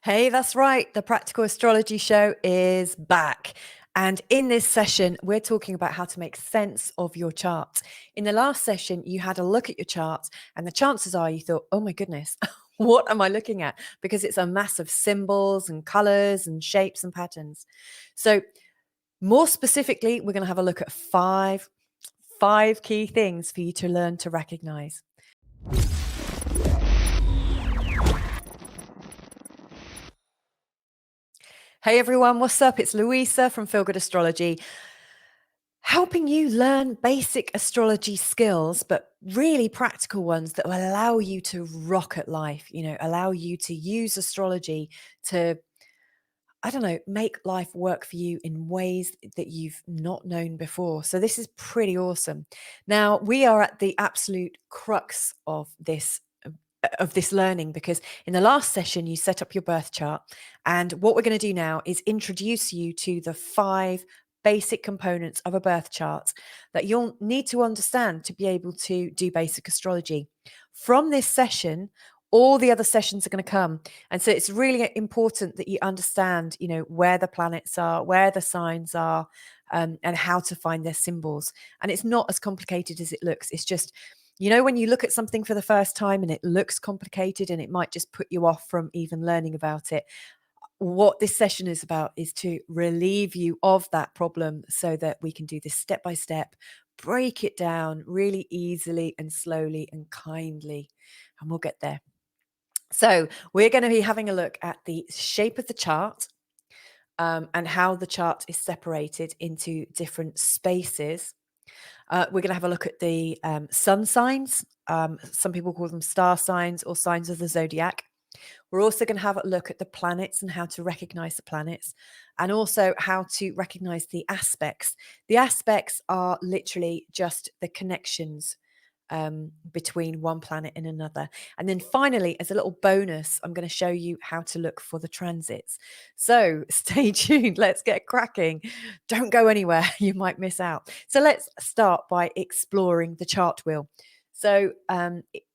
Hey, that's right. The Practical Astrology Show is back. And in this session, we're talking about how to make sense of your chart. In the last session, you had a look at your chart, and the chances are you thought, oh my goodness, what am I looking at? Because it's a mass of symbols and colors and shapes and patterns. So, more specifically, we're going to have a look at five key things for you to learn to recognize. Hey everyone, what's up? It's Louisa from Feel Good Astrology, helping you learn basic astrology skills, but really practical ones that will allow you to rock at life, allow you to use astrology to, make life work for you in ways that you've not known before. So this is pretty awesome. Now, we are at the absolute crux of this learning, because in the last session you set up your birth chart, and what we're going to do now is introduce you to the 5 basic components of a birth chart that you'll need to understand to be able to do basic astrology. From this session, all the other sessions are going to come, and so it's really important that you understand where the planets are, where the signs are, and how to find their symbols. And it's not as complicated as it looks. It's just, when you look at something for the first time and it looks complicated and it might just put you off from even learning about it, what this session is about is to relieve you of that problem so that we can do this step by step, break it down really easily and slowly and kindly, and we'll get there. So we're going to be having a look at the shape of the chart, and how the chart is separated into different spaces. We're going to have a look at the sun signs. Some people call them star signs or signs of the zodiac. We're also going to have a look at the planets and how to recognize the planets, and also how to recognize the aspects. The aspects are literally just the connections between one planet and another. And then finally, as a little bonus, I'm going to show you how to look for the transits. So stay tuned. Let's get cracking. Don't go anywhere. You might miss out. So let's start by exploring the chart wheel. So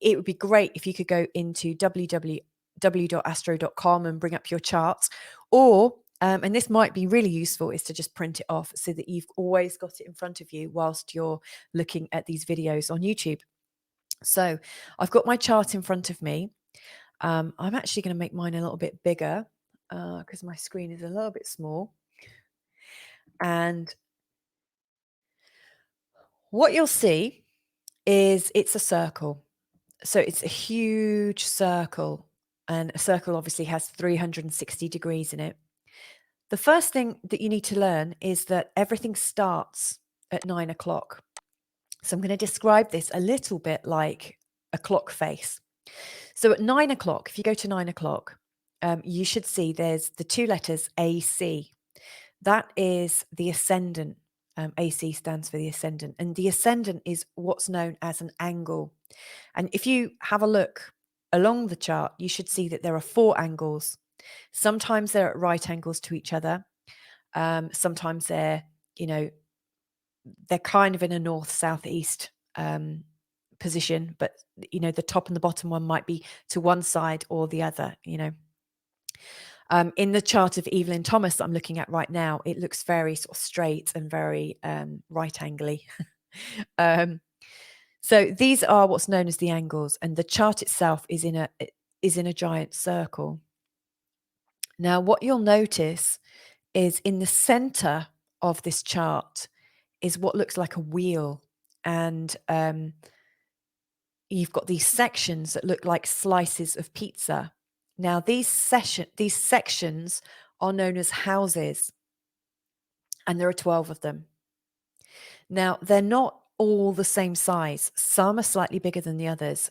it would be great if you could go into www.astro.com and bring up your charts, or and this might be really useful, is to just print it off so that you've always got it in front of you whilst you're looking at these videos on YouTube. So I've got my chart in front of me. I'm actually going to make mine a little bit bigger because my screen is a little bit small. And what you'll see is it's a circle. So it's a huge circle, and a circle obviously has 360 degrees in it. The first thing that you need to learn is that everything starts at 9 o'clock. So I'm going to describe this a little bit like a clock face. So at 9 o'clock, if you go to 9 o'clock, you should see there's the 2 letters AC. That is the ascendant. AC stands for the ascendant. And the ascendant is what's known as an angle. And if you have a look along the chart, you should see that there are 4 angles. Sometimes they're at right angles to each other. Sometimes they're kind of in a north, south, east position, but the top and the bottom one might be to one side or the other. In the chart of Evelyn Thomas that I'm looking at right now, it looks very sort of straight and very right angly. So these are what's known as the angles, and the chart itself is in a giant circle. Now, what you'll notice is in the center of this chart is what looks like a wheel, and you've got these sections that look like slices of pizza. Now, these sections are known as houses, and there are 12 of them. Now, they're not all the same size. Some are slightly bigger than the others.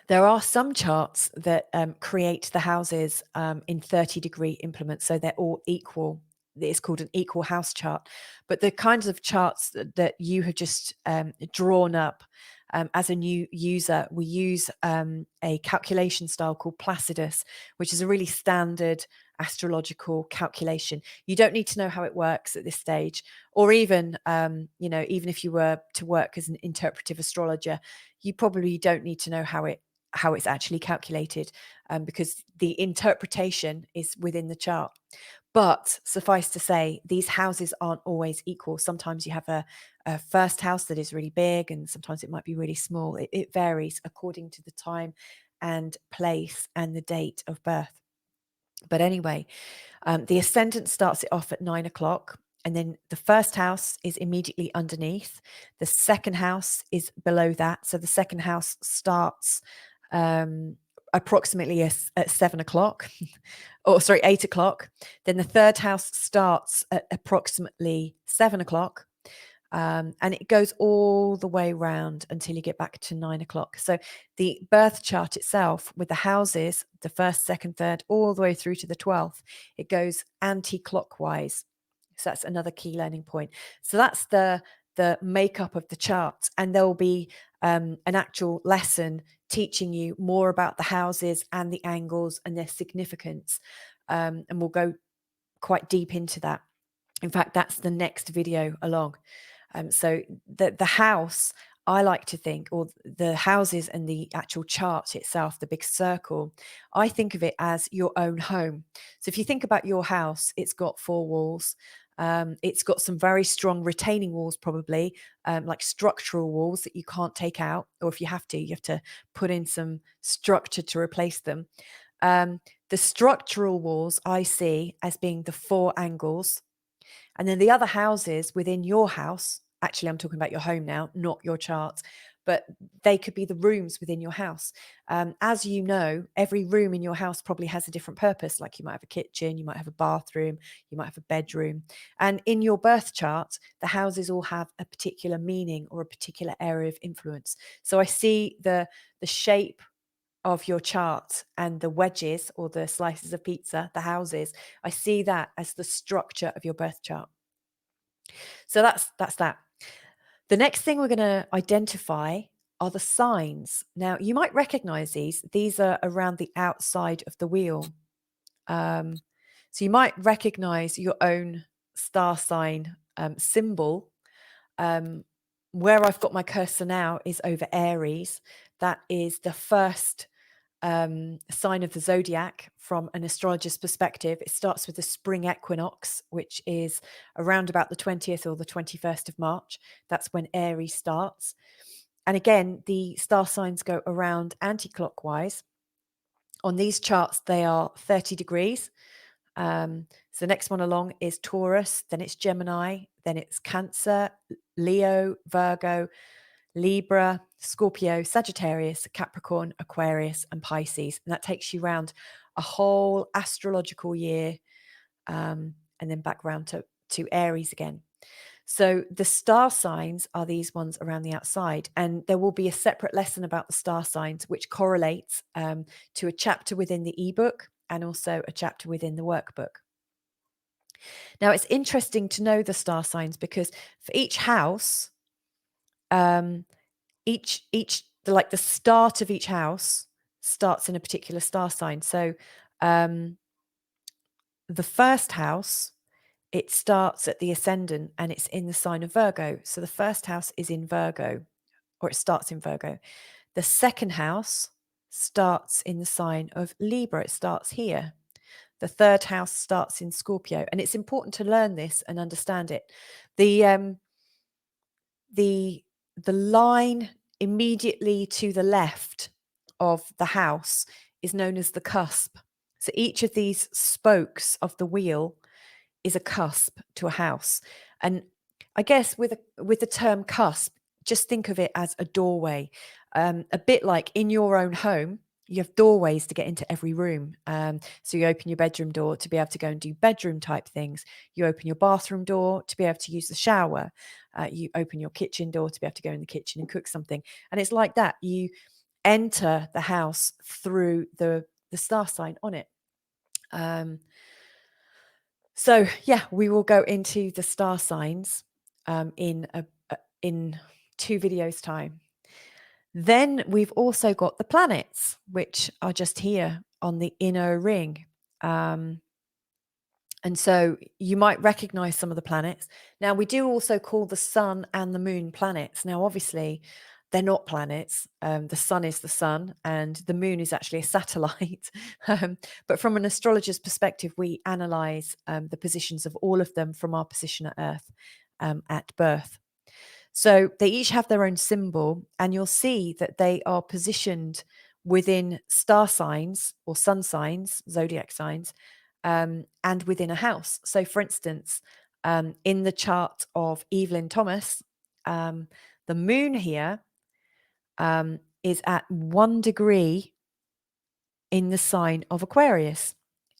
There are some charts that create the houses in 30-degree implements, so they're all equal. It's called an equal house chart. But the kinds of charts that you have just drawn up as a new user, we use a calculation style called Placidus, which is a really standard astrological calculation. You don't need to know how it works at this stage, or even, even if you were to work as an interpretive astrologer, you probably don't need to know how it's actually calculated, because the interpretation is within the chart. But suffice to say, these houses aren't always equal. Sometimes you have a first house that is really big, and sometimes it might be really small. It varies according to the time and place and the date of birth. But anyway, the ascendant starts it off at 9 o'clock. And then the first house is immediately underneath. The second house is below that. So the second house starts approximately at 7 o'clock, or sorry, 8 o'clock. Then the third house starts at approximately 7 o'clock. And it goes all the way round until you get back to 9 o'clock. So the birth chart itself, with the houses, the first, second, third, all the way through to the 12th, it goes anti-clockwise. So that's another key learning point. So that's the makeup of the chart, and there will be an actual lesson teaching you more about the houses and the angles and their significance, and we'll go quite deep into that. In fact, that's the next video along. So the house, I like to think, or the houses and the actual chart itself, the big circle, I think of it as your own home. So if you think about your house, it's got 4 walls. It's got some very strong retaining walls, probably, like structural walls that you can't take out, or if you have to put in some structure to replace them. The structural walls I see as being the 4 angles. And then the other houses within your house, actually, I'm talking about your home now, not your chart, but they could be the rooms within your house. As you know, every room in your house probably has a different purpose. Like you might have a kitchen, you might have a bathroom, you might have a bedroom. And in your birth chart, the houses all have a particular meaning or a particular area of influence. So I see the shape of your chart and the wedges or the slices of pizza, the houses, I see that as the structure of your birth chart. So that's that. The next thing we're going to identify are the signs. Now, you might recognize these. These are around the outside of the wheel. So you might recognize your own star sign symbol. Where I've got my cursor now is over Aries. That is the first sign of the zodiac from an astrologer's perspective. It starts with the spring equinox, which is around about the 20th or the 21st of March. That's when Aries starts. And again, the star signs go around anti-clockwise. On these charts, they are 30 degrees. So the next one along is Taurus, then it's Gemini, then it's Cancer, Leo, Virgo, Libra, Scorpio, Sagittarius, Capricorn, Aquarius, and Pisces. And that takes you around a whole astrological year, and then back round to Aries again. So the star signs are these ones around the outside. And there will be a separate lesson about the star signs, which correlates to a chapter within the ebook and also a chapter within the workbook. Now, it's interesting to know the star signs because for each house, the start of each house starts in a particular star sign. So the first house, it starts at the ascendant and it's in the sign of Virgo. So the first house is in Virgo, or it starts in Virgo. The second house starts in the sign of Libra. It starts here. The third house starts in Scorpio. And it's important to learn this and understand it. The line immediately to the left of the house is known as the cusp. So each of these spokes of the wheel is a cusp to a house. And I guess with the term cusp, just think of it as a doorway. A bit like in your own home, you have doorways to get into every room. So you open your bedroom door to be able to go and do bedroom type things. You open your bathroom door to be able to use the shower. You open your kitchen door to be able to go in the kitchen and cook something. And it's like that. You enter the house through the star sign on it. So yeah, we will go into the star signs in 2 videos time. Then we've also got the planets, which are just here on the inner ring. And so you might recognize some of the planets. Now, we do also call the sun and the moon planets. Now, obviously, they're not planets. The sun is the sun, and the moon is actually a satellite. But from an astrologer's perspective, we analyze the positions of all of them from our position at Earth at birth. So they each have their own symbol, and you'll see that they are positioned within star signs or sun signs, zodiac signs, and within a house. So, for instance, in the chart of Evelyn Thomas, the moon here is at 1 degree in the sign of Aquarius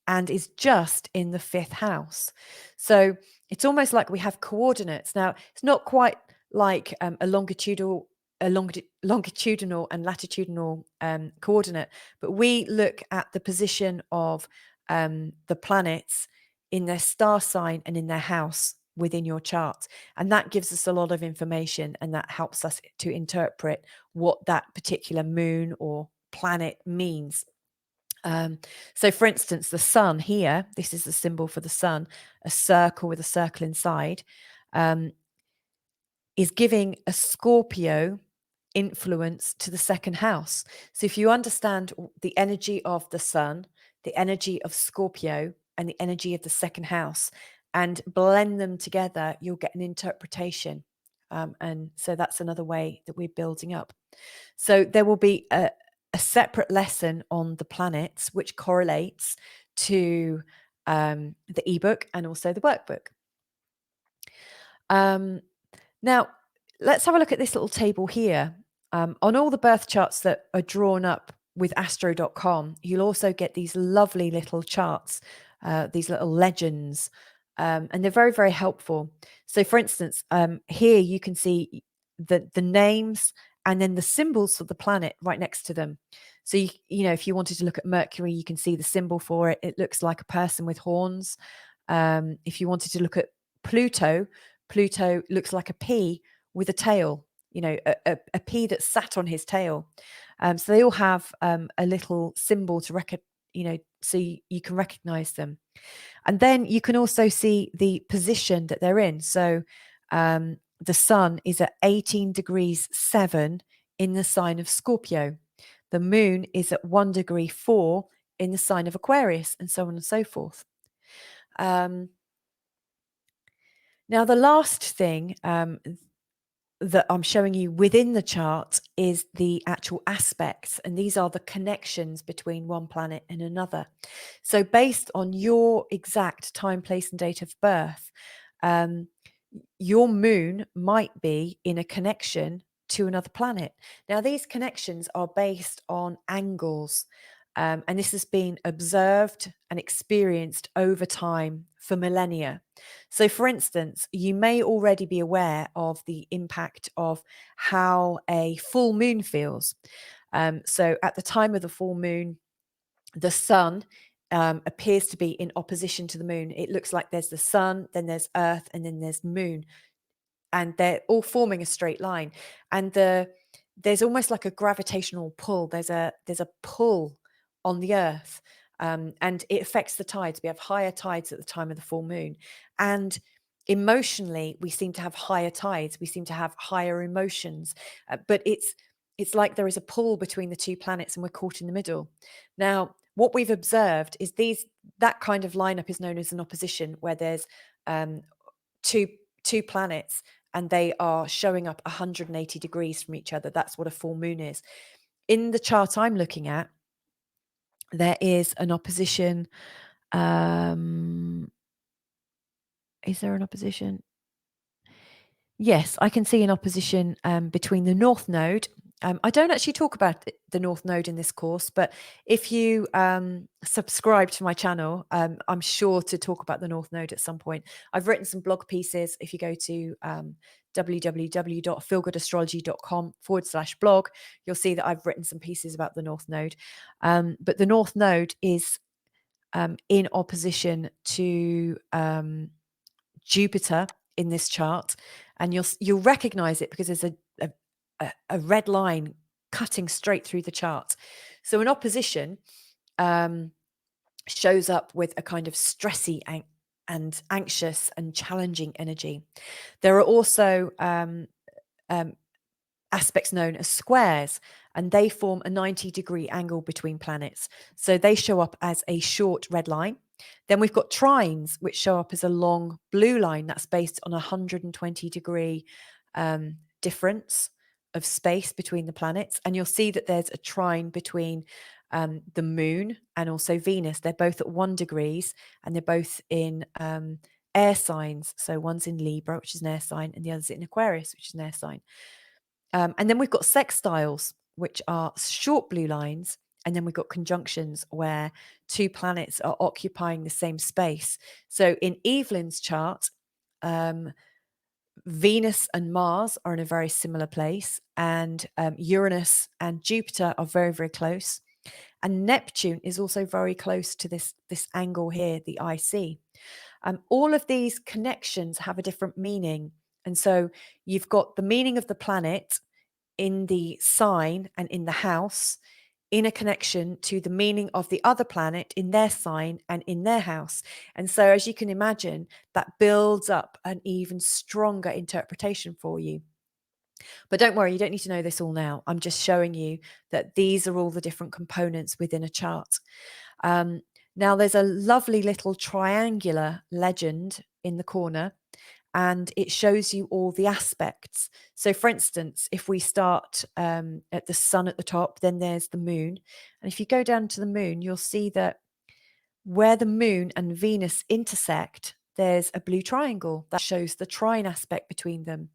and is just in the 5th house. So it's almost like we have coordinates. Now, it's not quite like a longitudinal and latitudinal coordinate, but we look at the position of the planets in their star sign and in their house within your chart. And that gives us a lot of information, and that helps us to interpret what that particular moon or planet means. So, for instance, the sun here, this is the symbol for the sun, a circle with a circle inside, is giving a Scorpio influence to the 2nd house. So, if you understand the energy of the sun, the energy of Scorpio, and the energy of the 2nd house, and blend them together, you'll get an interpretation. And so that's another way that we're building up. So there will be a separate lesson on the planets, which correlates to the ebook and also the workbook. Now, let's have a look at this little table here. On all the birth charts that are drawn up with astro.com, you'll also get these lovely little charts, these little legends, and they're very, very helpful. So, for instance, here you can see the names and then the symbols of the planet right next to them. So, you know, if you wanted to look at Mercury, you can see the symbol for it. It looks like a person with horns. If you wanted to look at Pluto, Pluto looks like a pea with a tail, you know, a pea that sat on his tail. So they all have a little symbol to so you can recognize them. And then you can also see the position that they're in. So the sun is at 18 degrees 7 in the sign of Scorpio. The moon is at 1 degree 4 in the sign of Aquarius, and so on and so forth. Now, the last thing that I'm showing you within the chart is the actual aspects, and these are the connections between one planet and another. So based on your exact time, place, and date of birth, your moon might be in a connection to another planet. Now, these connections are based on angles, and this has been observed and experienced over time for millennia. So, for instance, you may already be aware of the impact of how a full moon feels. So, at the time of the full moon, the sun appears to be in opposition to the moon. It looks like there's the sun, then there's Earth, and then there's moon, and they're all forming a straight line. And there's almost like a gravitational pull. There's a pull on the Earth, and it affects the tides. We have higher tides at the time of the full moon, and emotionally, we seem to have higher tides. We seem to have higher emotions, but it's like there is a pull between the two planets, and we're caught in the middle. Now, what we've observed is that kind of lineup is known as an opposition, where there's two planets and they are showing up 180 degrees from each other. That's what a full moon is. In the chart I'm looking at, there is an opposition. Is there an opposition? Yes, I can see an opposition between the North Node. I don't actually talk about the North Node in this course, but if you subscribe to my channel, I'm sure to talk about the North Node at some point. I've written some blog pieces. If you go to www.feelgoodastrology.com/blog, you'll see that I've written some pieces about the North Node. But the North Node is in opposition to Jupiter in this chart, and you'll recognize it because there's a red line cutting straight through the chart. So an opposition shows up with a kind of stressy and anxious and challenging energy. There are also aspects known as squares, and they form a 90-degree angle between planets. So they show up as a short red line. Then we've got trines, which show up as a long blue line that's based on a 120-degree difference of space between the planets. And you'll see that there's a trine between the moon and also Venus. They're both at 1 degree, and they're both in air signs. So one's in Libra, which is an air sign, and the other's in Aquarius, which is an air sign. And then we've got sextiles, which are short blue lines. And then we've got conjunctions where 2 planets are occupying the same space. So in Evelyn's chart, Venus and Mars are in a very similar place, and Uranus and Jupiter are very, very close. And Neptune is also very close to this angle here, the IC. All of these connections have a different meaning. And so you've got the meaning of the planet in the sign and in the house, in a connection to the meaning of the other planet in their sign and in their house. And so, as you can imagine, that builds up an even stronger interpretation for you. But don't worry, you don't need to know this all now. I'm just showing you that these are all the different components within a chart. Now, there's a lovely little triangular legend in the corner, and it shows you all the aspects. So, for instance, if we start at the sun at the top, then there's the moon. And if you go down to the moon, you'll see that where the moon and Venus intersect, there's a blue triangle that shows the trine aspect between them.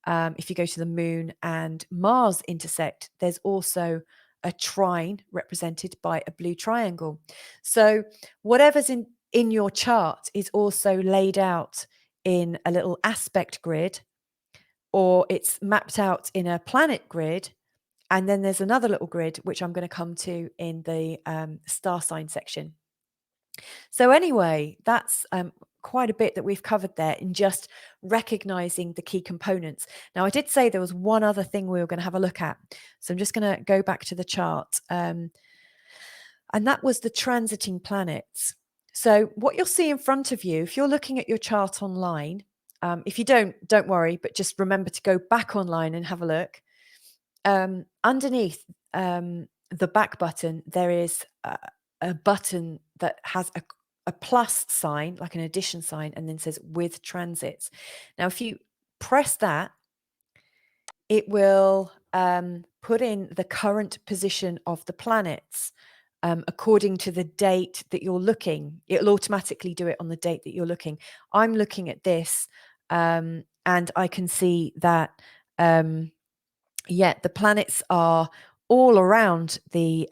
If you go to the moon and Mars intersect, there's also a trine represented by a blue triangle. So whatever's in your chart is also laid out in a little aspect grid, or it's mapped out in a planet grid. And then there's another little grid, which I'm going to come to in the star sign section. So anyway, that's quite a bit that we've covered there in just recognizing the key components. Now, I did say there was one other thing we were going to have a look at. So I'm just going to go back to the chart. And that was the transiting planets. So what you'll see in front of you, if you're looking at your chart online, if you don't worry, but just remember to go back online and have a look. Underneath the back button, there is a button that has a plus sign, like an addition sign, and then says with transits. Now, if you press that, it will put in the current position of the planets according to the date that you're looking. It'll automatically do it on the date that you're looking. I'm looking at this, and I can see that, the planets are all around the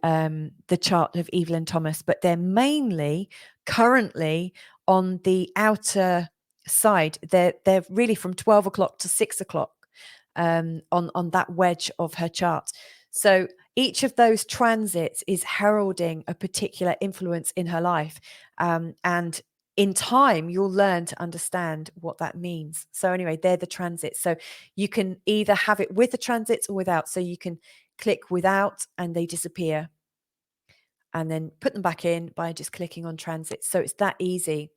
chart of Evelyn Thomas, but they're mainly currently on the outer side. They're really from 12 o'clock to 6 o'clock on that wedge of her chart. So each of those transits is heralding a particular influence in her life. And in time, you'll learn to understand what that means. So anyway, they're the transits. So you can either have it with the transits or without. So you can click without and they disappear, and then put them back in by just clicking on transits. So it's that easy.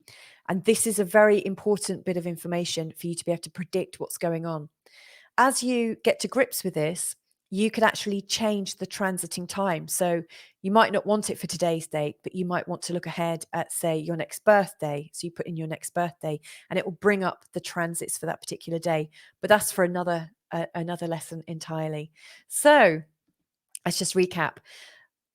And this is a very important bit of information for you to be able to predict what's going on. As you get to grips with this, you could actually change the transiting time. So you might not want it for today's date, but you might want to look ahead at, say, your next birthday. So you put in your next birthday and it will bring up the transits for that particular day. But that's for another lesson entirely. So let's just recap.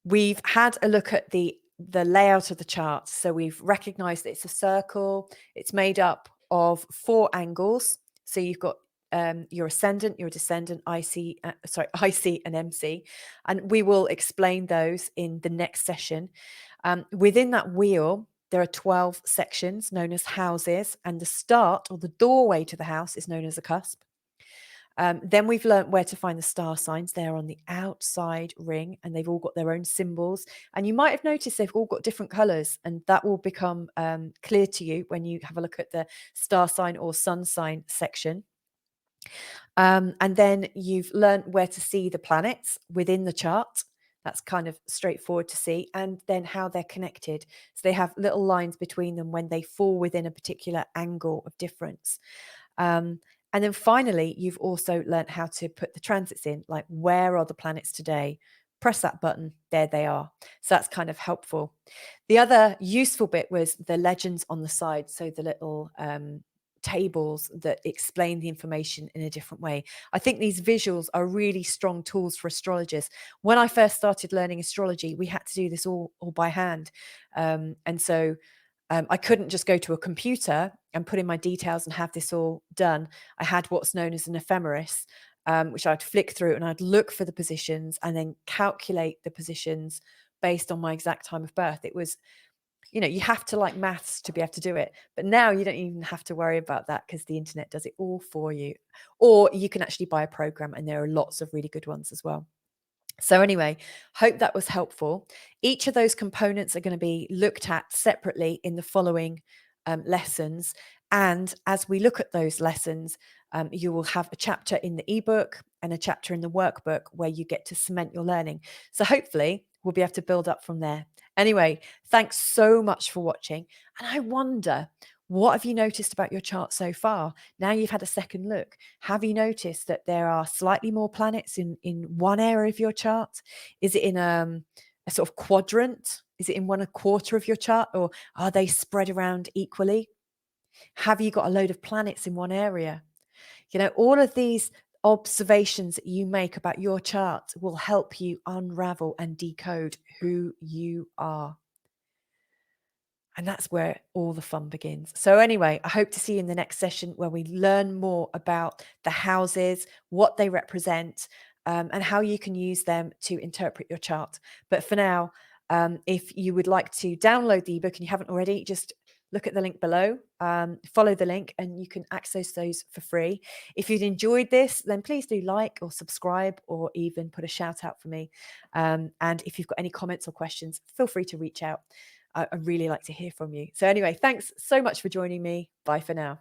We've had a look at the layout of the chart. So we've recognized that it's a circle. It's made up of 4 angles. So you've got your ascendant, your descendant, IC and MC. And we will explain those in the next session. Within that wheel, there are 12 sections known as houses, and the start or the doorway to the house is known as a cusp. Then we've learned where to find the star signs. They're on the outside ring, and they've all got their own symbols. And you might have noticed they've all got different colors, and that will become clear to you when you have a look at the star sign or sun sign section. And then you've learned where to see the planets within the chart. That's kind of straightforward to see. And then how they're connected. So they have little lines between them when they fall within a particular angle of difference. And then finally, you've also learned how to put the transits in, like where are the planets today? Press that button, there they are. So that's kind of helpful. The other useful bit was the legends on the side. So the little tables that explain the information in a different way. I think these visuals are really strong tools for astrologers. When I first started learning astrology, we had to do this all by hand. And so I couldn't just go to a computer and put in my details and have this all done. I had what's known as an ephemeris, which I'd flick through and I'd look for the positions and then calculate the positions based on my exact time of birth. It was, you have to like maths to be able to do it. But now you don't even have to worry about that because the internet does it all for you. Or you can actually buy a program, and there are lots of really good ones as well. So anyway, hope that was helpful. Each of those components are going to be looked at separately in the following lessons. And as we look at those lessons, you will have a chapter in the ebook and a chapter in the workbook where you get to cement your learning. So hopefully we'll be able to build up from there. Anyway, thanks so much for watching. And I wonder, what have you noticed about your chart so far? Now you've had a second look. Have you noticed that there are slightly more planets in one area of your chart? Is it in a sort of quadrant? Is it in a quarter of your chart, or are they spread around equally? Have you got a load of planets in one area? All of these observations that you make about your chart will help you unravel and decode who you are. And that's where all the fun begins. So anyway, I hope to see you in the next session where we learn more about the houses, what they represent, and how you can use them to interpret your chart. But for now, if you would like to download the ebook and you haven't already, just look at the link below, follow the link, and you can access those for free. If you'd enjoyed this, then please do like or subscribe or even put a shout out for me. And if you've got any comments or questions, feel free to reach out. I'd really like to hear from you. So anyway, thanks so much for joining me. Bye for now.